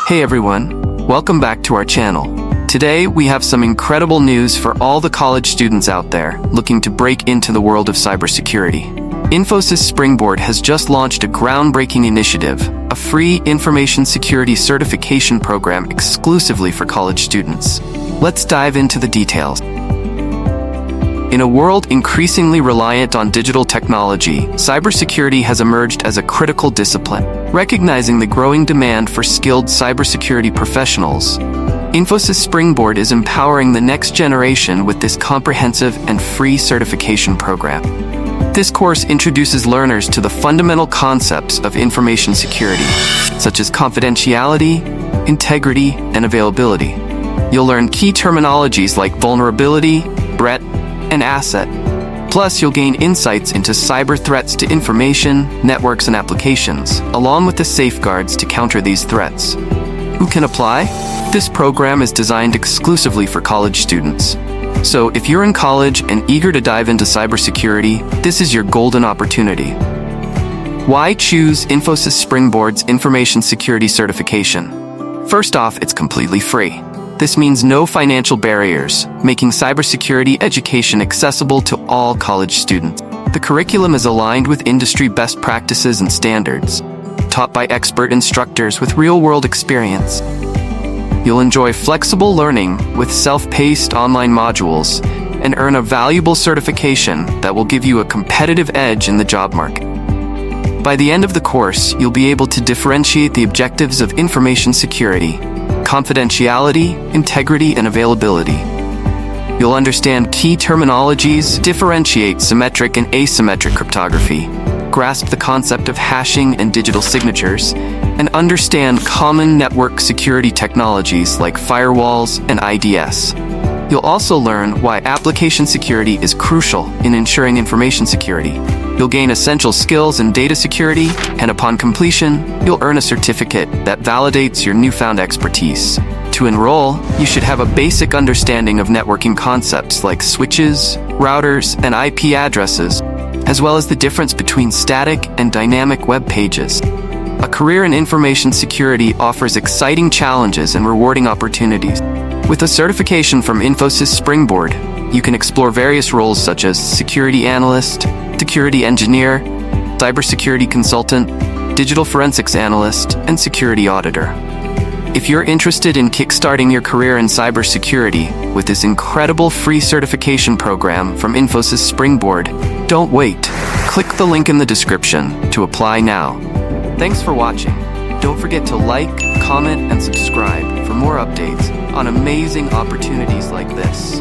Hey everyone, welcome back to our channel. Today we have some incredible news for all the college students out there looking to break into the world of cybersecurity. Infosys Springboard has just launched a groundbreaking initiative, a free information security certification program exclusively for college students. Let's dive into the details. In a world increasingly reliant on digital technology, cybersecurity has emerged as a critical discipline. Recognizing the growing demand for skilled cybersecurity professionals, Infosys Springboard is empowering the next generation with this comprehensive and free certification program. This course introduces learners to the fundamental concepts of information security, such as confidentiality, integrity, and availability. You'll learn key terminologies like vulnerability, threat, and asset. Plus, you'll gain insights into cyber threats to information, networks, and applications, along with the safeguards to counter these threats. Who can apply? This program is designed exclusively for college students. So, if you're in college and eager to dive into cybersecurity, this is your golden opportunity. Why choose Infosys Springboard's Information Security Certification? First off, it's completely free. This means no financial barriers, making cybersecurity education accessible to all college students. The curriculum is aligned with industry best practices and standards, taught by expert instructors with real-world experience. You'll enjoy flexible learning with self-paced online modules and earn a valuable certification that will give you a competitive edge in the job market. By the end of the course, you'll be able to differentiate the objectives of information security: confidentiality, integrity, and availability. You'll understand key terminologies, differentiate symmetric and asymmetric cryptography, grasp the concept of hashing and digital signatures, and understand common network security technologies like firewalls and IDS. You'll also learn why application security is crucial in ensuring information security. You'll gain essential skills in data security, and upon completion, you'll earn a certificate that validates your newfound expertise. To enroll, you should have a basic understanding of networking concepts like switches, routers, and IP addresses, as well as the difference between static and dynamic web pages. A career in information security offers exciting challenges and rewarding opportunities. With a certification from Infosys Springboard, you can explore various roles such as security analyst, security engineer, cybersecurity consultant, digital forensics analyst, and security auditor. If you're interested in kickstarting your career in cybersecurity with this incredible free certification program from Infosys Springboard, don't wait. Click the link in the description to apply now. Thanks for watching. Don't forget to like, comment, and subscribe for more updates on amazing opportunities like this.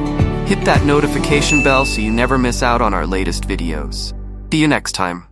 Hit that notification bell so you never miss out on our latest videos. See you next time.